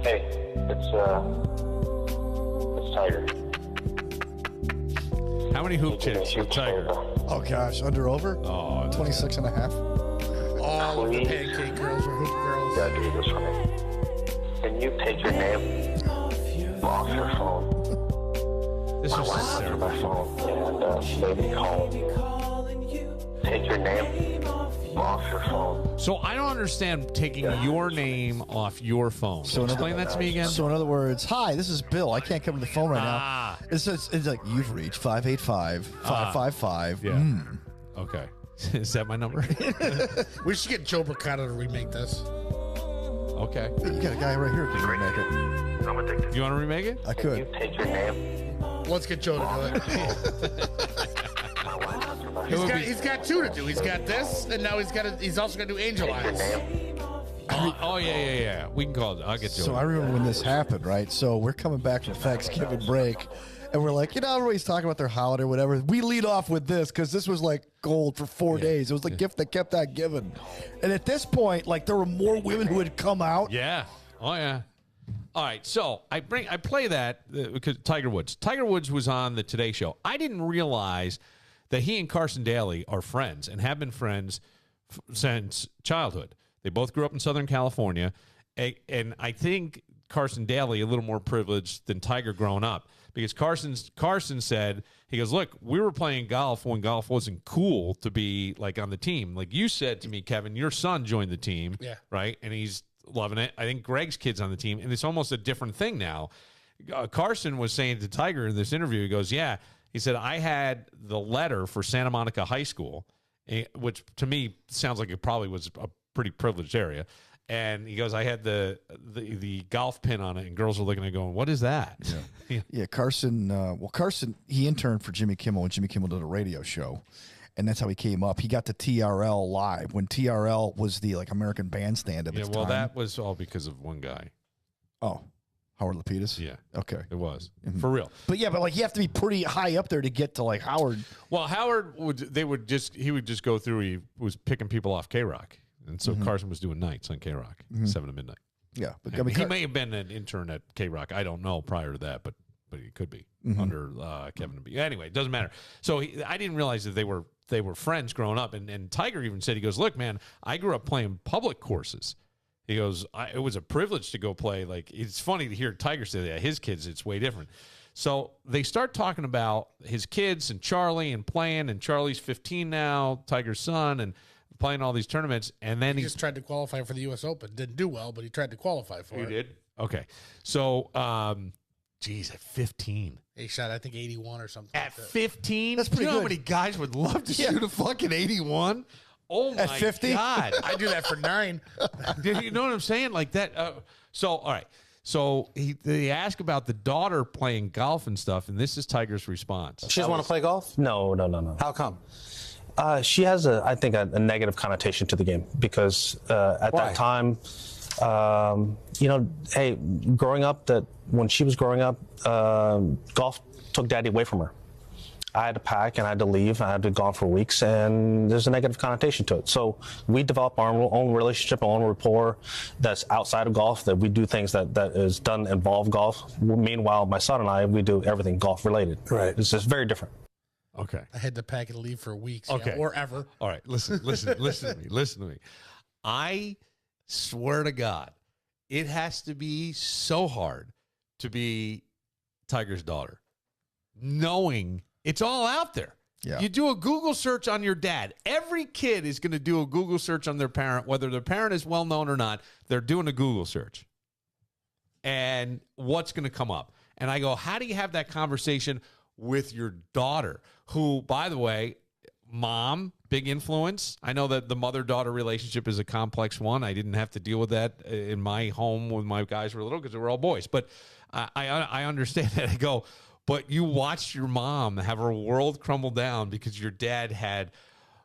Hey, it's Tiger. How many hoop chicks with Tiger? Oh, gosh. Under over? Oh, 26 and a half. All of the pancake girls or hoop girls. You gotta do this for me. Can you take your name off your phone? this My was wife just answered terrible. my phone and made me call. Take your name off your phone. So I don't understand taking your name off your phone. So Explain that to me again. So in other words, hi, this is Bill. I can't come to the phone right Ah. now. It's like, you've reached 585-555. Yeah. Okay. Is that my number? We should get Joe Mercado to remake this. Okay. You got a guy right here who can remake it. I'm addicted. You want to remake it? I Can you could. take your name? Let's get Joe to do it. My wife answered my It would phone. be- He's got two to do. He's got this, and now he's also going to do Angel Take your Eyes. name. Oh, yeah. We can call it. I'll get you. So I remember when this happened, right? So we're coming back from Thanksgiving break, and we're like, everybody's talking about their holiday or whatever. We lead off with this because this was like gold for 4 days. It was the gift that kept on giving. And at this point, like, there were more women who had come out. Yeah. Oh, yeah. All right. So I play that because Tiger Woods. Tiger Woods was on the Today Show. I didn't realize that he and Carson Daly are friends and have been friends since childhood. They both grew up in Southern California. And I think Carson Daly a little more privileged than Tiger growing up because Carson said, he goes, look, we were playing golf when golf wasn't cool to be like on the team. Like you said to me, Kevin, your son joined the team, Yeah. right? And he's loving it. I think Greg's kid's on the team, and it's almost a different thing now. Carson was saying to Tiger in this interview, he goes, yeah, he said, I had the letter for Santa Monica High School, which to me sounds like it probably was a pretty privileged area. And he goes, I had the golf pin on it, and girls were looking at it going, what is that? Yeah. Yeah, Carson. Carson, he interned for Jimmy Kimmel when Jimmy Kimmel did a radio show, and that's how he came up. He got to TRL live when TRL was the like American Bandstand of its time. That was all because of one guy. Oh, Howard Lapidus. Yeah. Okay. It was. For real. But yeah, but like you have to be pretty high up there to get to like Howard. Well, Howard he would just go through. He was picking people off K-Rock, and so Carson was doing nights on K-Rock, 7 to midnight. Yeah, but I mean, he may have been an intern at K-Rock. I don't know prior to that, but he could be under Kevin. Anyway, it doesn't matter. So I didn't realize that they were friends growing up. And Tiger even said, he goes, look, man, I grew up playing public courses. He goes, it was a privilege to go play. Like, it's funny to hear Tiger say that. His kids, it's way different. So they start talking about his kids and Charlie and playing, and Charlie's 15 now, Tiger's son, and playing all these tournaments. And then He just tried to qualify for the U.S. Open. Didn't do well, but he tried to qualify for it. did? Okay. So, geez, at 15. He shot, I think, 81 or something. At 15? That's pretty you know good. how many guys would love to shoot a fucking 81? Oh, my At 50? God. I do that for 9. You know what I'm saying? Like that. So, all right. So they ask about the daughter playing golf and stuff, and this is Tiger's response. She doesn't want to play golf? No. How come? She has, I think, a negative connotation to the game because at Why? that time, hey, growing up, when she was growing up, golf took daddy away from her. I had to pack and I had to leave. I had to go on for weeks, and there's a negative connotation to it. So we develop our own relationship, our own rapport that's outside of golf, that we do things that is done involve golf. Meanwhile, my son and I, we do everything golf related. Right. It's just very different. Okay. I had to pack and leave for weeks. Okay. Or ever. All right. Listen to me. I swear to God, it has to be so hard to be Tiger's daughter, knowing it's all out there. Yeah. You do a Google search on your dad. Every kid is going to do a Google search on their parent, whether their parent is well known or not. They're doing a Google search. And what's going to come up? And I go, how do you have that conversation with your daughter, who, by the way, mom, big influence. I know that the mother-daughter relationship is a complex one. I didn't have to deal with that in my home when my guys were little because they were all boys. But I understand that. I go, but you watched your mom have her world crumble down because your dad had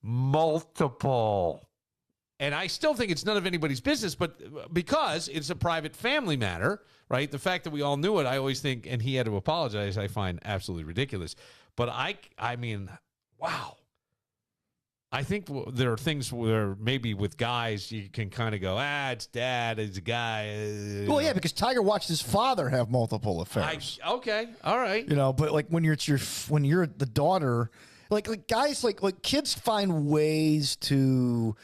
multiple. And I still think it's none of anybody's business, but because it's a private family matter, right? The fact that we all knew it, I always think, and he had to apologize, I find absolutely ridiculous. But I mean, wow. I think there are things where maybe with guys you can kind of go, it's dad, it's a guy. Well, yeah, because Tiger watched his father have multiple affairs. Okay, all right. You know, but like when you're the daughter, like guys, like kids find ways to,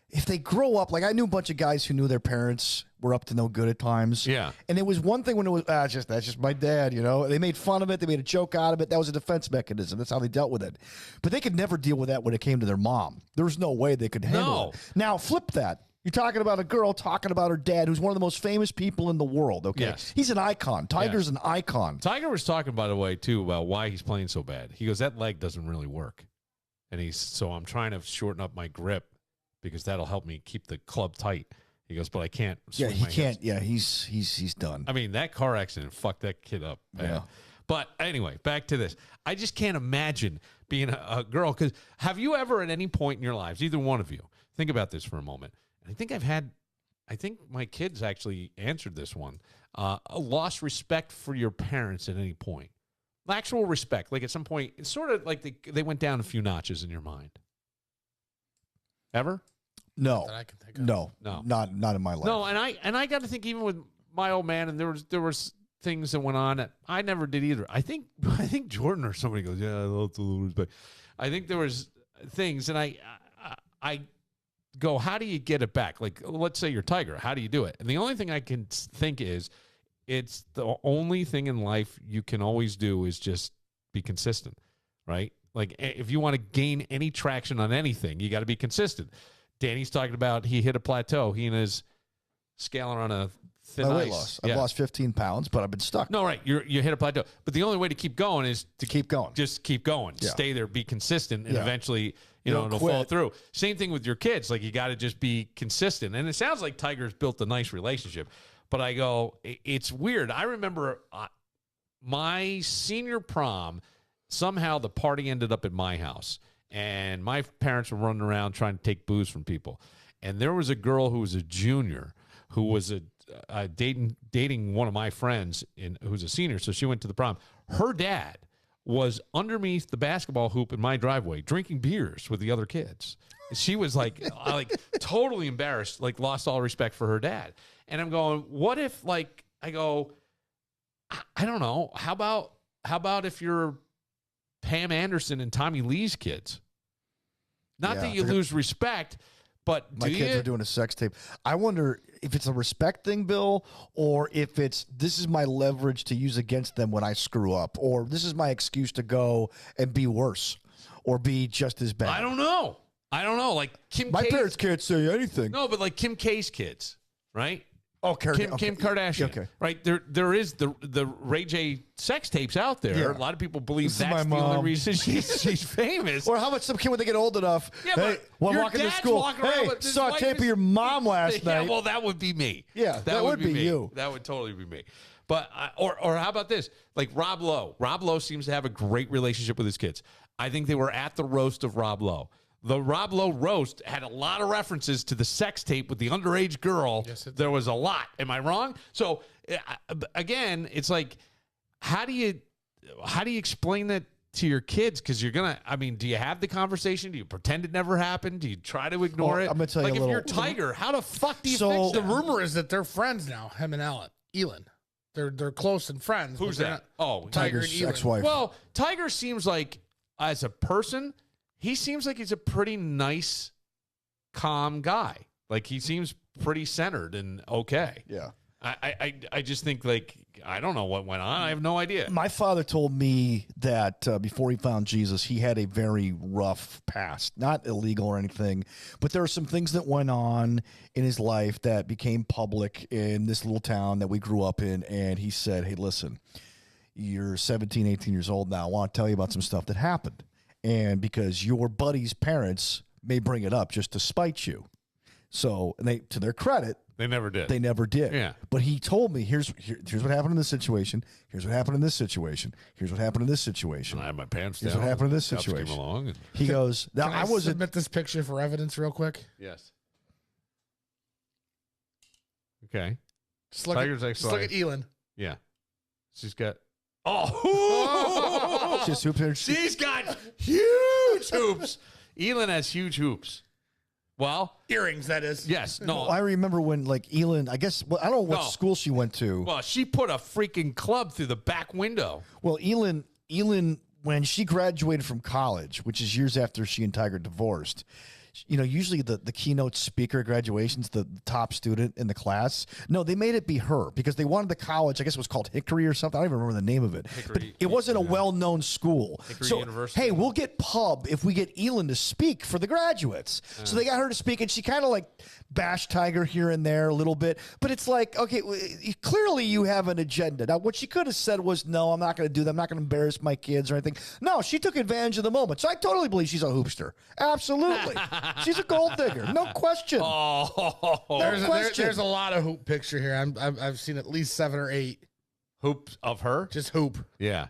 if they grow up. Like I knew a bunch of guys who knew their parents were up to no good at times. Yeah. And it was one thing when it was that's just my dad. You know, they made fun of it, they made a joke out of it. That was a defense mechanism. That's how they dealt with it. But they could never deal with that when it came to their mom. There was no way they could handle it. Now flip that. You're talking about a girl talking about her dad, who's one of the most famous people in the world. Okay, yes. He's an icon. Tiger's an icon. Tiger was talking, by the way, too, about why he's playing so bad. He goes, that leg doesn't really work, and so I'm trying to shorten up my grip because that'll help me keep the club tight. He goes, but I can't. Yeah, he can't. Yeah, he's done. I mean, that car accident fucked that kid up. Man. Yeah. But anyway, back to this. I just can't imagine being a girl. Because have you ever at any point in your lives, either one of you, think about this for a moment. I think my kids actually answered this one. Lost respect for your parents at any point. Actual respect. Like at some point, it's sort of like they went down a few notches in your mind. Ever? No. That I can think of. No. Not in my life. No, and I got to think even with my old man, and there was things that went on that I never did either. I think Jordan or somebody goes, yeah, I love the respect. I think there was things, and I go, how do you get it back? Like, let's say you're Tiger. How do you do it? And the only thing I can think is it's the only thing in life you can always do is just be consistent, right? Like, if you want to gain any traction on anything, you got to be consistent. Danny's talking about he hit a plateau. He and his scaling on a thin my ice. weight loss. I've lost 15 pounds, but I've been stuck. No, right. You hit a plateau. But the only way to keep going is to keep going. Just keep going. Yeah. Stay there, be consistent, and eventually, Don't it'll quit. fall through. Same thing with your kids. Like, you got to just be consistent. And it sounds like Tiger's built a nice relationship. But I go, it's weird. I remember my senior prom, somehow the party ended up at my house. And my parents were running around trying to take booze from people. And there was a girl who was a junior who was dating one of my friends who's a senior. So she went to the prom. Her dad was underneath the basketball hoop in my driveway drinking beers with the other kids. She was like totally embarrassed, like lost all respect for her dad. And I'm going, what if I go, I don't know. How about if you're Pam Anderson and Tommy Lee's kids? Not that you lose respect, but my kids are doing a sex tape. I wonder if it's a respect thing, Bill, or if this is my leverage to use against them when I screw up, or this is my excuse to go and be worse or be just as bad. I don't know. Like my parents can't say anything. No, but like Kim K's kids, right? Oh, Kim Kardashian. Okay. Right. There is the Ray J sex tapes out there. Yeah. A lot of people believe This is that's my the only mom. reason she's famous. Or how about some kid when they get old enough? Yeah, hey, but while your walking to dad's school, walking around hey, with his saw a wife tape of is- your mom last Yeah, night. well, that would be me. Yeah, that would be me. you. That would totally be me. But or how about this? Like Rob Lowe. Rob Lowe seems to have a great relationship with his kids. I think they were at the roast of Rob Lowe. The Rob Lowe roast had a lot of references to the sex tape with the underage girl. Yes, it did. There was a lot. Am I wrong? So again, it's like, how do you explain that to your kids? Because you're gonna. I mean, do you have the conversation? Do you pretend it never happened? Do you try to ignore it? I'm gonna tell you like a if little- you're Tiger, how the fuck do you So- fix The that? rumor is that they're friends now, him and Elin. They're close and friends. but Who's they're that? not- Oh, Tiger and Tiger's Elin. ex-wife. Well, Tiger seems like, as a person, he seems like he's a pretty nice, calm guy. Like, he seems pretty centered and okay. Yeah. I just think, like, I don't know what went on. I have no idea. My father told me that before he found Jesus, he had a very rough past. Not illegal or anything, but there were some things that went on in his life that became public in this little town that we grew up in. And he said, hey, listen, you're 17, 18 years old now. I want to tell you about some stuff that happened. And because your buddy's parents may bring it up just to spite you. So, and they, to their credit, They never did. they never did. Yeah. But he told me, here's what happened in this situation. Here's what happened in this situation. Here's what happened in this situation. I had my pants Here's down. what happened in this Cops came situation. along and- He goes, now Can I I wasn't. submit this picture for evidence real quick? Yes. Okay. Just look, Tiger's just look ex-wife. at Elin. Yeah. She's got. Oh. Just hoop here. She's got huge hoops. Elin has huge hoops. Well, Earrings, that is. yes, no. I remember when, like, Elin, I guess, well, I don't know what No. school she went to. Well, she put a freaking club through the back window. Well, Elin, when she graduated from college, which is years after she and Tiger divorced, you know, usually the keynote speaker at graduation's the top student in the class. No, they made it be her because they wanted the college. I guess it was called Hickory or something. I don't even remember the name of it. But it wasn't a well-known school. Hickory University. Hey, we'll get pub if we get Elin to speak for the graduates. So they got her to speak, and she kind of like bashed Tiger here and there a little bit. But it's like, okay, clearly you have an agenda. Now, what she could have said was, no, I'm not going to do that. I'm not going to embarrass my kids or anything. No, she took advantage of the moment. So I totally believe she's a hoopster. Absolutely. She's a gold digger. No question. Oh, There's a lot of hoop picture here. I've seen at least 7 or 8. hoops of her. Just hoop. Yeah.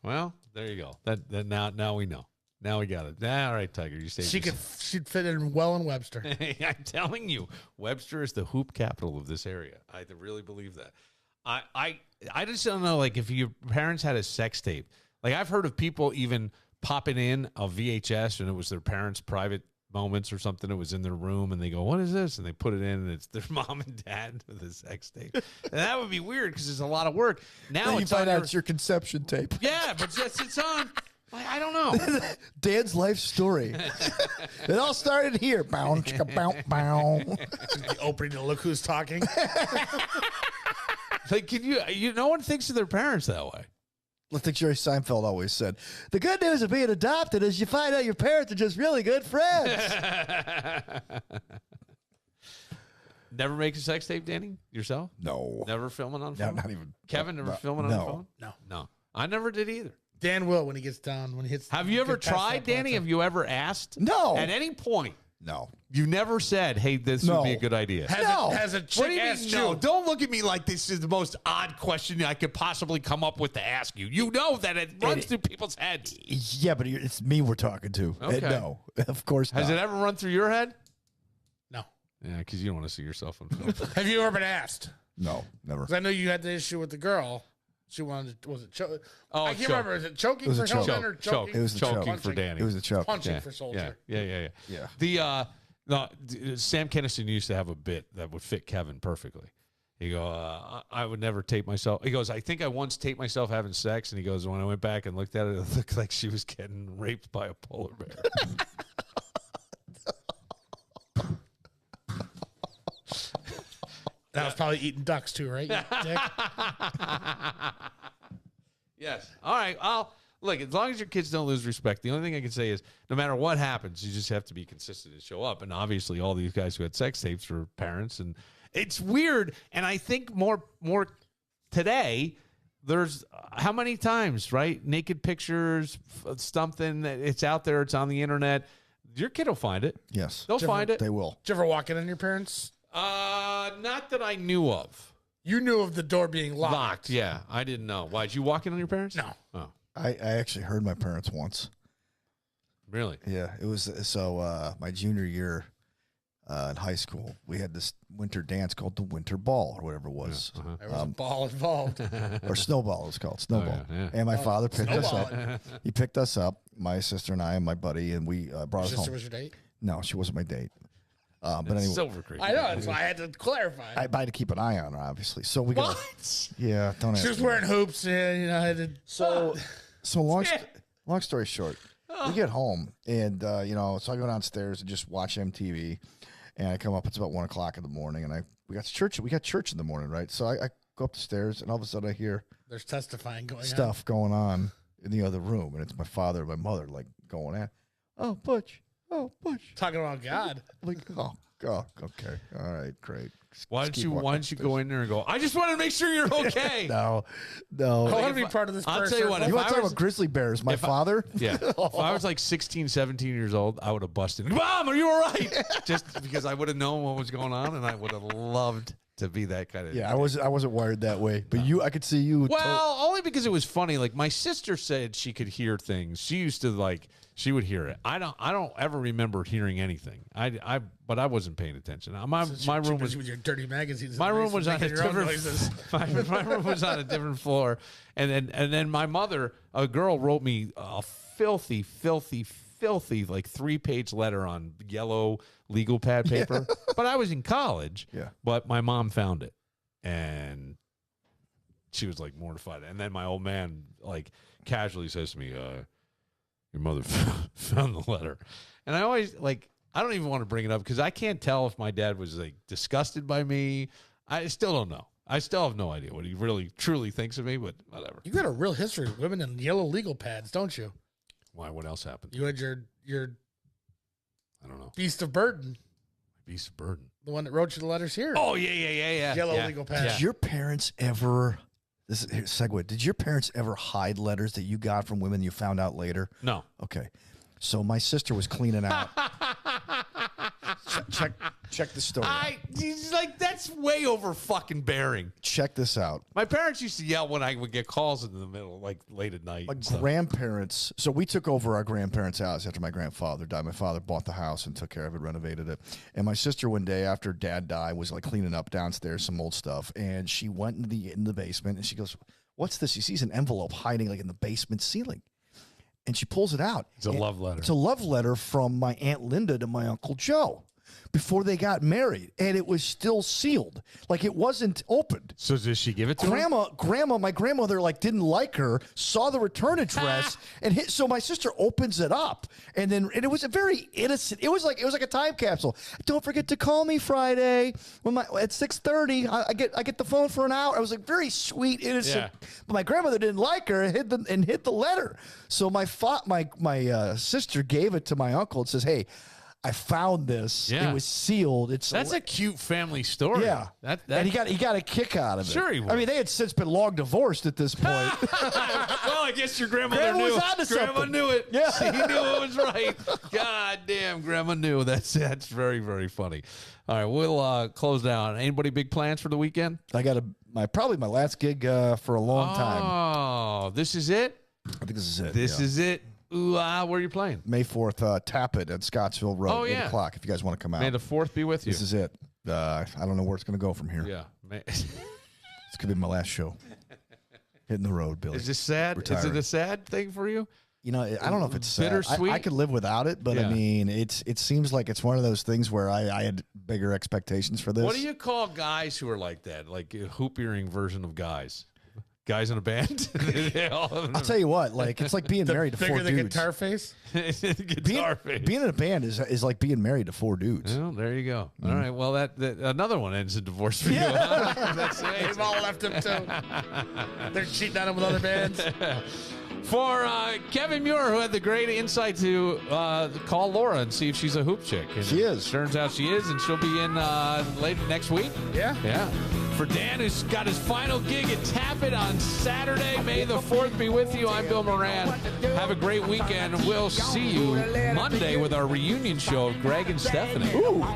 Well, there you go. That now we know. Now we got it. All right, Tiger, you say She'd fit in well in Webster. I'm telling you, Webster is the hoop capital of this area. I really believe that. I just don't know, like, if your parents had a sex tape. Like, I've heard of people even popping in a VHS and it was their parents' private moments or something. It was in their room and they go, what is this? And they put it in and it's their mom and dad with a sex tape. And that would be weird because it's a lot of work. Now Then you it's find on out it's your conception tape. yeah, but it's on. Like, I don't know. Dad's life story. It all started here. Bow, chicka, bow, bow. The opening to Look Who's Talking. Like, can you? No one thinks of their parents that way. I think Jerry Seinfeld always said, the good news of being adopted is you find out your parents are just really good friends. Never make a sex tape, Danny? Yourself? No. Never filming on No, phone? not even. Kevin, never no, filming on no. the phone? No. I never did either. Dan will when he gets down. When he hits. Have you ever gets past tried, that Danny? point. Have you ever asked? No. At any point, No. you never said, hey, this would No. be a good idea. Has a What chick do you asked mean, you? no? Don't look at me like this is the most odd question I could possibly come up with to ask you. You know that it runs through people's heads. Yeah, but it's me we're talking to. Okay. No, of course not. Has it ever run through your head? No. Yeah, because you don't want to see yourself on film. Have you ever been asked? No, never. Because I know you had the issue with the girl. She wanted to, was it choke? Oh, I can't choke. remember. Is it choking It was for a choke. Hillman or choking? It was the choking choke. for Danny. It was the choke. Punching for Soldier. Yeah. Yeah. Sam Kinison used to have a bit that would fit Kevin perfectly. He go, I would never tape myself. He goes, I think I once taped myself having sex, and he goes, when I went back and looked at it, it looked like she was getting raped by a polar bear. That was probably eating ducks too, right? you dick? Yes. All right. Look, as long as your kids don't lose respect, the only thing I can say is no matter what happens, you just have to be consistent and show up. And obviously, all these guys who had sex tapes were parents, and it's weird. And I think more today, there's how many times, right? Naked pictures, something that it's out there, it's on the internet. Your kid will find it. Yes. They'll find it. They will. Did you ever walk in on your parents? Not that I knew of. You knew of the door being locked. Yeah, I didn't know. Why did you walk in on your parents? No. Oh, I actually heard my parents once. really? Yeah, it was so my junior year in high school. We had this winter dance called the Winter Ball or whatever it was, There was a ball involved. or snowball. It was called snowball. yeah. And my father picked us up. snowballing. He picked us up, my sister and I and my buddy, and we brought us Sister home. was your date? No, she wasn't my date. But anyway, Silver Creek. I know. That's why I had to clarify. I had to keep an eye on her, obviously. So we got. Yeah, don't ask She was me. wearing hoops, and I had to. So long story short, we get home and so I go downstairs and just watch MTV, and I come up. It's about 1 o'clock in the morning, and we got church. We got church in the morning, right? So I go up the stairs, and all of a sudden I hear There's testifying going stuff going on in the other room, and it's my father and my mother like going at, oh Butch, on. Talking about God. like oh okay, all right, great. Why Just don't keep you walking go in there and go, I just want to make sure you're okay. No. I want to be part of this. I'll tell you what, You if want I to talk was- about grizzly bears? My father. Yeah. If I was like 16, 17 years old, I would have busted. Mom, are you all right? Just because I would have known what was going on, and I would have loved to be that kind of. Yeah, I wasn't wired that way, but I could see you. Well, only because it was funny. Like my sister said she could hear things. She used to she would hear it. I don't ever remember hearing anything. But I wasn't paying attention. My room was with your dirty magazines. my room was on a making your own different noises. my room was on a different floor, and then my mother, a girl, wrote me a filthy filthy, like 3-page letter on yellow legal pad paper. But I was in college. Yeah. But my mom found it, and she was like mortified. And then my old man like casually says to me, "Your mother found the letter," and I always like. I don't even want to bring it up because I can't tell if my dad was like disgusted by me. I still don't know. I still have no idea what he really truly thinks of me, but whatever. You got a real history of women in yellow legal pads, don't you? Why? What else happened? You had your I don't know. Beast of Burden, Beast of Burden. the one that wrote you the letters here. Oh yeah. Yellow legal pad. Did your parents ever? This is segue. Did your parents ever hide letters that you got from women you found out later? No. Okay. So my sister was cleaning out. check the story. He's like, that's way over fucking bearing. Check this out. My parents used to yell when I would get calls in the middle, like late at night. My and stuff. grandparents. So we took over our grandparents' house after my grandfather died. My father bought the house and took care of it, renovated it. And my sister one day after Dad died was like cleaning up downstairs some old stuff, and she went in the basement and she goes, "What's this?" She sees an envelope hiding like in the basement ceiling. And she pulls it out. It's a love letter. It's a love letter from my Aunt Linda to my Uncle Joe before they got married. And it was still sealed. Like it wasn't opened. So did she give it to him? My grandmother like didn't like her, saw the return address and hit. So my sister opens it up and it was a very innocent. It was like a time capsule. Don't forget to call me Friday at 6:30. I get the phone for an hour. I was like very sweet, innocent. Yeah. But my grandmother didn't like her and hid the letter. So my sister gave it to my uncle and says, "Hey, I found this. Yeah. It was sealed. That's a cute family story. yeah." And he got a kick out of it. Sure he would. I mean, they had since been long divorced at this point. Well, I guess your grandmother Grandma knew. was onto Grandma something. knew it. Yeah. She knew it was right. God damn, Grandma knew. That's very, very funny. All right, we'll close down. Anybody big plans for the weekend? I got probably my last gig for a long time. Oh, this is it? I think this is it. This is it. Ooh, where are you playing? May 4th, Tap It at Scottsville Road, Oh, 8 yeah. o'clock if you guys want to come out. May the 4th be with you. This is it. I don't know where it's going to go from here. Yeah. This could be my last show. Hitting the road, Billy. Is this sad? Is Retiring. it a sad thing for you? You know, I don't know if it's sad. Bittersweet? I could live without it, but Yeah. I mean, it seems like it's one of those things where I had bigger expectations for this. What do you call guys who are like that? Like a hoop earring version of guys? Guys in a band? I'll tell you what, like it's like being married to 4 Bigger the dudes. guitar face. Guitar face. Being in a band is like being married to 4 dudes. Well, there you go. All right. Well, that another one ends in divorce for you. That's They've all left him too. They're cheating on him with other bands. For Kevin Muir, who had the great insight to call Laura and see if she's a hoop chick. And She is. Turns out she is, and she'll be in late next week. Yeah. Yeah. For Dan, who's got his final gig at Tap It on Saturday, May the 4th be with you. I'm Bill Moran. Have a great weekend. We'll see you Monday with our reunion show of Greg and Stephanie. Ooh.